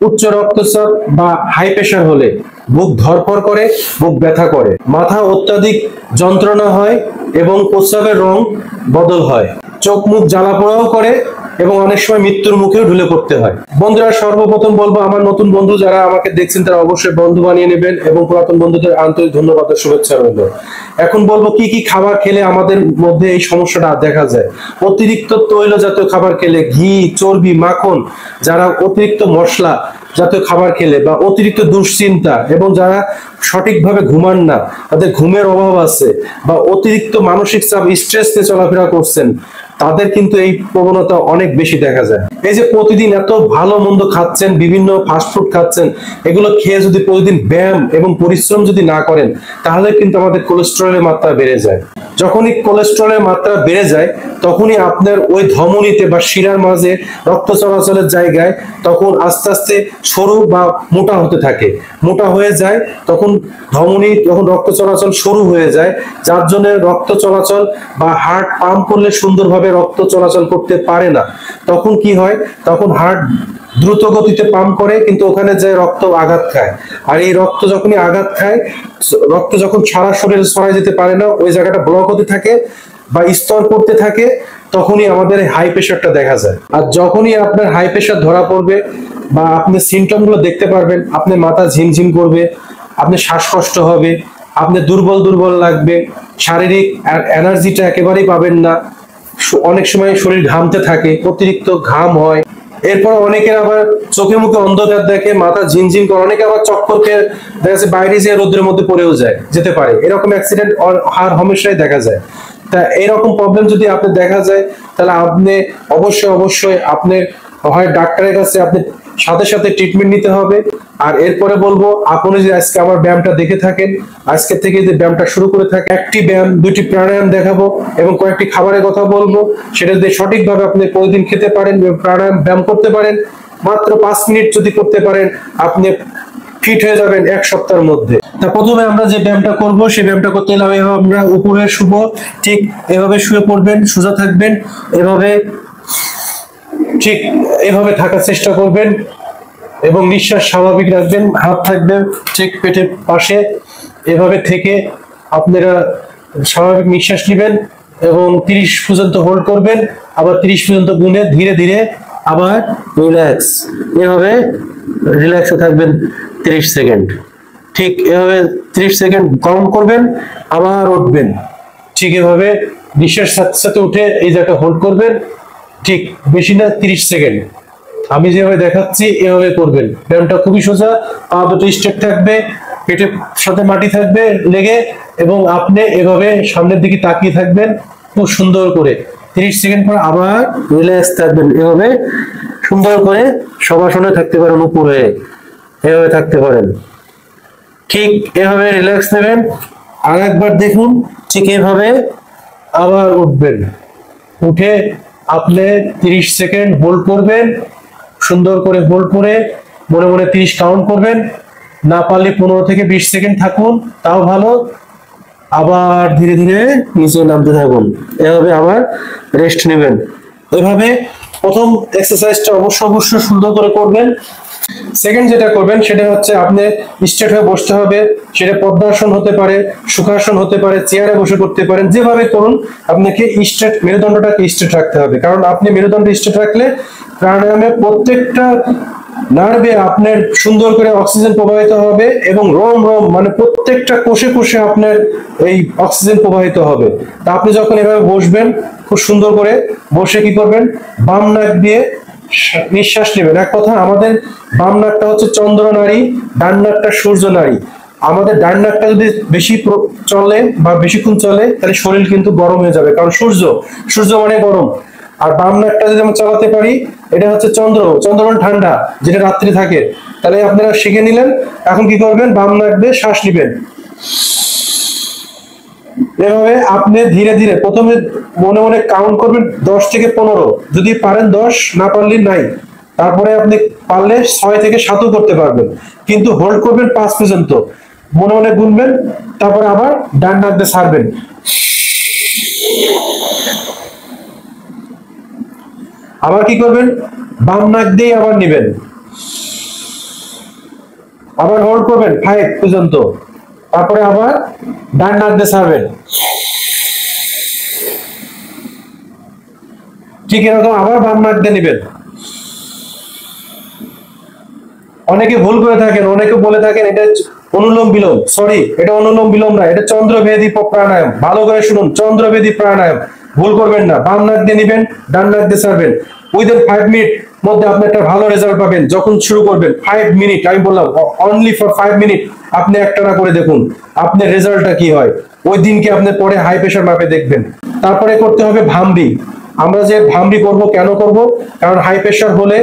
উচ্চ রক্তচাপ বা হাই প্রেশার হলে বুক ধড়ফড় করে, বুক ব্যথা করে, মাথা অত্যাধিক যন্ত্রণা হয় এবং প্রস্রাবের রং বদল হয়, চোখ মুখ জ্বালা পোড়াও করে এবং অনেক সময় মৃত্যুর মুখেও ঢুলে পড়তে হয়। বন্ধুরা, সর্বপ্রথম বলবো, আমার নতুন বন্ধু যারা আমাকে দেখছেন তারা অবশ্যই বন্ধু বানিয়ে নেবেন এবং পুরাতন বন্ধুদের আন্তরিক ধন্যবাদ ও শুভেচ্ছা রইল। এখন বলবো কি কি খাবার খেলে আমাদের মধ্যে এই সমস্যাটা দেখা যায়। অতিরিক্ত তৈল জাতীয় খাবার খেলে, ঘি, চর্বি, মাখন, যারা অতিরিক্ত মশলা জাতীয় খাবার খেলে বা অতিরিক্ত দুশ্চিন্তা এবং যারা সঠিকভাবে ঘুমান না, তাদের ঘুমের অভাব আছে বা অতিরিক্ত মানসিক চাপ, স্ট্রেস নিয়ে চলাফেরা করছেন, তাদের কিন্তু এই প্রবণতা অনেক বেশি দেখা যায়। এই যে প্রতিদিন এত ভালো মন্দ খাচ্ছেন, বিভিন্ন ফাস্টফুড খাচ্ছেন, এগুলো খেয়ে যদি প্রতিদিন ব্যায়াম এবং পরিশ্রম যদি না করেন, তাহলে কিন্তু আমাদের কোলেস্টেরলের মাত্রা বেড়ে যায়। যখনই কোলেস্টেরলের মাত্রা বেড়ে যায়, তখনই আপনার ওই ধমনীতে বা শিরার মাঝে রক্ত চলাচলের জায়গায় তখন আস্তে আস্তে সরু বা মোটা হতে থাকে, মোটা হয়ে যায়, তখন ধমনী, যখন রক্ত চলাচল সরু হয়ে যায়, যার জন্য রক্ত চলাচল বা হার্ট পাম্প করলে সুন্দরভাবে রক্ত চলাচল করতে পারে না। তখন কি হয়, তখন হার্ট দ্রুত গতিতে পাম্প করে, কিন্তু ওখানে যে রক্ত আঘাত খায়, আর এই রক্ত যখনই আঘাত খায়, রক্ত যখন সারা শরীরে ছড়ায় যেতে পারে না, ওই জায়গাটা ব্লক হতে থাকে বা স্তর করতে থাকে, তখনই আমাদের হাই প্রেশারটা দেখা যায়। আর যখনই আপনার হাই প্রেশার ধরা পড়বে বা আপনি সিমটম গুলো দেখতে পারবেন, আপনার মাথা ঝিমঝিম করবে, আপনার শ্বাসকষ্ট হবে, আপনার দুর্বল দুর্বল লাগবে, শারীরিক এনার্জিটা একেবারেই পাবেন না, অনেক সময় শরীর ঘামতে থাকে, অতিরিক্ত ঘাম হয়। এরপর অনেকের আবার চোখে মুখে অন্ধকার দেখে, মাথা ঝিমঝিম করে, অনেকে আবার চক্কর খেয়ে দেখা যাচ্ছে বাইরে যেয়ে রোদ্রের মধ্যে পড়েও যেতে পারে। এরকম অ্যাক্সিডেন্ট আর হমেশাই দেখা যায়। তা এরকম প্রবলেম যদি আপনার দেখা যায়, তাহলে আপনি অবশ্যই আপনি হয় ডাক্তারের কাছে আপনি সাথে সাথে ট্রিটমেন্ট নিতে হবে। আর এরপরে বলবো, আপনি যদি আজকে আমার ব্যায়ামটা দেখে থাকেন, আজকে থেকে যদি ব্যায়ামটা শুরু করে থাকে, একটি ব্যায়াম, দুটি প্রাণায়াম দেখাবো এবং কয়েকটি খাবারের কথা বলবো, সেটা যদি সঠিকভাবে আপনি প্রতিদিন খেতে পারেন, প্রাণায়াম ব্যায়াম করতে পারেন, মাত্র 5 মিনিট যদি করতে পারেন, আপনি ফিট হয়ে যাবেন 1 সপ্তাহের মধ্যে। তা প্রথমে আমরা যে ব্যায়ামটা করব, সেই ব্যায়ামটা করতে হলে আমরা উপরে শুব, ঠিক এভাবে শুয়ে পড়বেন, সোজা থাকবেন, এভাবে ঠিক এভাবে থাকার চেষ্টা করবেন এবং নিঃশ্বাস স্বাভাবিক রাখবেন, হাত থাকবে ঠিক পেটের পাশে, এভাবে থেকে আপনারা স্বাভাবিক নিঃশ্বাস নেবেন এবং 30 পর্যন্ত হোল্ড করবেন, আবার 30 পর্যন্ত গুনে ধীরে ধীরে আবার রিল্যাক্স, এভাবে রিল্যাক্সে থাকবেন 30 সেকেন্ড। ঠিক এভাবে 30 সেকেন্ড কাউন্ট করবেন, আবার উঠবেন, ঠিক এভাবে নিঃশ্বাস সাথে সাথে উঠে এই জায়গাটা হোল্ড করবেন, ঠিক বেশি না, 30 সেকেন্ড। আমি যেভাবে দেখাচ্ছি এভাবে করবেন। ব্যায়ামটা খুবই সোজা, পা দুটো স্ট্রেট থাকবে, পেটের সাথে মাটি থাকবে লেগে, এবং আপনি এভাবে সামনের দিকে তাকিয়ে থাকবেন খুব সুন্দর করে। 30 সেকেন্ড পর আবার রিল্যাক্স থাকবেন, এভাবে সুন্দর করে শবাসনে থাকতে পারেন, উপরে এভাবে থাকতে পারেন, ঠিক এভাবে রিল্যাক্স নেবেন। আর একবার দেখুন, ঠিক এভাবে আবার উঠবেন, উঠে আপনি 30 সেকেন্ড হোল্ড করবেন, সুন্দর করে হোল্ড করে মনে মনে 30 কাউন্ট করবেন, না পারলে 15 থেকে 20 সেকেন্ড থাকুন, তাও ভালো। আবার ধীরে ধীরে নিচে নামতে থাকুন, এভাবে আবার রেস্ট নেবেন। এভাবে প্রথম এক্সারসাইজটা অবশ্যই সুন্দর করে করবেন। সেকেন্ড যেটা করবেন সেটা হচ্ছে আপনি স্ট্রেট হয়ে বসতে হবে, সেটা পদ্মাসন হতে পারে, সুখাসন হতে পারে, চেয়ারে বসে করতে পারেন, যেভাবে করুন আপনাকে স্ট্রেট, মেরুদণ্ডটাকে স্ট্রেট রাখতে হবে। কারণ আপনি মেরুদণ্ড স্ট্রেট রাখলে প্রাণায়ামে প্রত্যেকটা নার্ভে আপনার সুন্দর করে অক্সিজেন প্রবাহিত হবে এবং রোম মানে প্রত্যেকটা কোষে কোষে আপনার এই অক্সিজেন প্রবাহিত হবে। তা আপনি যখন এভাবে বসবেন, খুব সুন্দর করে বসে কি করবেন, বাম নাক দিয়ে নিঃশ্বাস নেবেন। এক কথা, আমাদের বাম নাকটা হচ্ছে চন্দ্র নাড়ি, ডান নাকটা সূর্য নাড়ি। আমাদের ডান নাকটা যদি বেশি চলে বা বেশিক্ষণ চলে, তাহলে শরীর কিন্তু গরম হয়ে যাবে, কারণ সূর্য মানে গরম। আর বাম নাকটা যদি আমরা চালাতে পারি, এটা হচ্ছে চন্দ্র মানে ঠান্ডা, যেটা রাত্রি থাকে। তাহলে আপনারা শিখে নিলেন। এখন কি করবেন, বাম নাক দিয়ে শ্বাস নিবেন, এভাবে আপনি ধীরে ধীরে প্রথমে মনে মনে কাউন্ট করবেন 10 থেকে 15, যদি পারেন 10, না পারলে নাই। তারপরে আপনি পারলে 6 থেকে 7ও করতে পারবেন, কিন্তু হোল্ড করবেন 5 পর্যন্ত, মনে মনে গুনবেন, তারপরে আবার ডান নাক দিয়ে ছাড়বেন। আবার কি করবেন, বাম নাক দিয়ে আবার নেবেন, আবার হোল্ড করবেন 5 পর্যন্ত, তারপরে আবার ডান নাক দিয়ে ছাড়বেন। ঠিক এরকম আবার বাম নাক দিয়ে নেবেন। অনেকে ভুল করে থাকেন, অনেকে বলে থাকেন এটা অনুলোম বিলোম। সরি, এটা অনুলোম বিলোম না, এটা চন্দ্রভেদী প্রাণায়াম। ভালো করে শুনুন, চন্দ্রভেদী প্রাণায়াম। ভুল করবেন না। বাম নাক দিয়ে নেবেন, ডান নাক দিয়ে ছাড়বেন। উইদিন 5 মিনিট মধ্যে আপনি একটা ভালো রেজাল্ট পাবেন। যখন শুরু করবেন 5 মিনিট, আমি বললাম অনলি ফর 5 মিনিট আপনি একটানা করে দেখুন আপনার রেজাল্টটা কি হয়। ওই দিনকে আপনি পরে হাই প্রেশার মাপে দেখবেন। তারপরে করতে হবে ভামরি। আমরা যে ভামরি করব, কেন করব? কারণ হাই প্রেশার হলে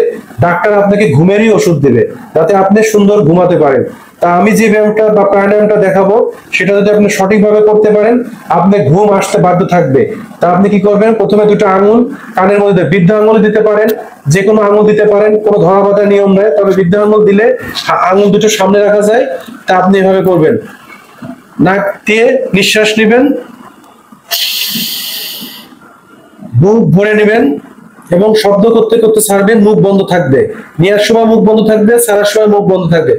ডাক্তার আপনাকে ঘুমেরই ওষুধ দেবে, যাতে আপনি সুন্দর ঘুমাতে পারেন। তা আমি যে ব্যায়ামটা বা প্রাণায়ামটা দেখাবো, সেটা যদি আপনি সঠিকভাবে করতে পারেন, আপনি ঘুম আসতে বাধ্য থাকবে। তা আপনি কি করবেন? প্রথমে দুটো আঙুল কানের মধ্যে, বৃদ্ধ আঙুল দিতে পারেন, যে কোনো আঙুল দিতে পারেন, কোনো ধরা বাঁধা নিয়ম নেই, তবে বৃদ্ধ আঙুল দিলে আঙুল দুটো সামনে রাখা যায়। তা আপনি এভাবে করবেন, নাক দিয়ে নিঃশ্বাস নেবেন, মুখ ভরে নেবেন এবং শব্দ করতে করতে ছাড়বেন। মুখ বন্ধ থাকবে, নেওয়ার সময় মুখ বন্ধ থাকবে, ছাড়ার সময় মুখ বন্ধ থাকবে।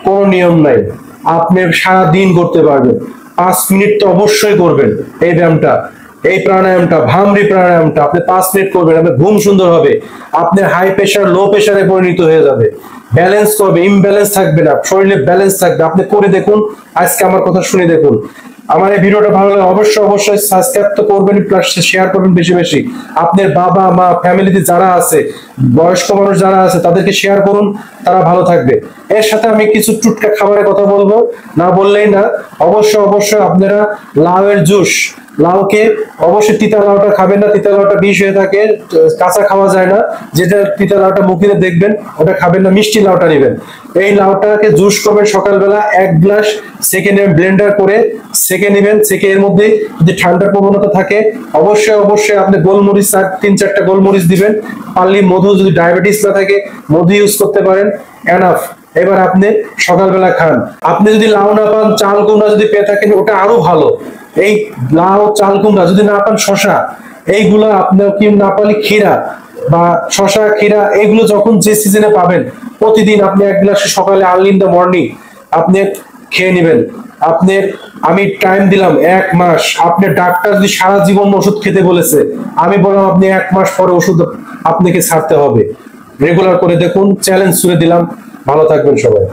কোন নিয়ম নাই, আপনি সারা দিন করতে পারবেন। 5 মিনিট তো অবশ্যই করবেন এই ব্যায়ামটা, এই প্রাণায়ামটা, ভামরি প্রাণায়ামটা আপনি 5 মিনিট করবেন। আপনার ঘুম সুন্দর হবে, আপনার হাই প্রেশার লো প্রেশারে পরিণত হয়ে যাবে, ব্যালেন্স করবে, ইমব্যালেন্স থাকবে না, শরীরে ব্যালেন্স থাকবে। আপনি করে দেখুন, আজকে আমার কথা শুনে দেখুন। আমার এই ভিডিওটা ভালো লাগে অবশ্যই অবশ্যই সাবস্ক্রাইব তো করবেন, প্লাস শেয়ার করবেন বেশি বেশি। আপনার বাবা মা ফ্যামিলিতে যারা আছে, বয়স্ক মানুষ যারা আছে, তাদেরকে শেয়ার করুন, তারা ভালো থাকবে। এর সাথে আমি কিছু টুটকা খাবারের কথা বলবো, না বললেই না। অবশ্যই অবশ্যই আপনারা লাউয়ের জুস, লাউকে অবশ্যই তিতা লাউটা খাবেন না, তিতা লাউটা বিষ হয়ে থাকে, কাঁচা খাওয়া যায় না। যেটা তিতা লাউটা মুখে দেখবেন ওটা খাবেন না, মিষ্টি লাউটা নেবেন। এই লাউটাকে জুস করবেন সকালবেলা, 1 গ্লাস সেকে নেবেন, ব্লেন্ডার করে সেকে নেবেন। সেকে এর মধ্যে যদি ঠান্ডার প্রবণতা থাকে, অবশ্যই অবশ্যই আপনি গোলমরিচ 3-4টা গোলমরিচ দিবেন। পারলে মধু, যদি ডায়াবেটিস না থাকে মধু ইউজ করতে পারেন, এনাফ। এবার আপনি সকালবেলা খান। আপনি যদি লাউ না পান, চাল কুমড়া যদি পেয়ে থাকেন, ওটা আরো ভালো। এই লাউ, চাল কুমড়া যদি না পান, শশা, এইগুলো আপনার কি না পারলে ক্ষীরা বা শশা, ক্ষীরা, এগুলো যখন যে সিজনে পাবেন, প্রতিদিন আপনি 1 গ্লাস সকালে আর্লি ইন দ্য মর্নিং আপনি খেয়ে নেবেন। আপনি, আমি টাইম দিলাম 1 মাস। আপনার ডাক্তার যদি সারা জীবন ওষুধ খেতে বলেছে, আমি বললাম আপনি 1 মাস পরে ওষুধ আপনাকে ছাড়তে হবে। রেগুলার করে দেখুন, চ্যালেঞ্জ ছুড়ে দিলাম। ভালো থাকবেন সবাই।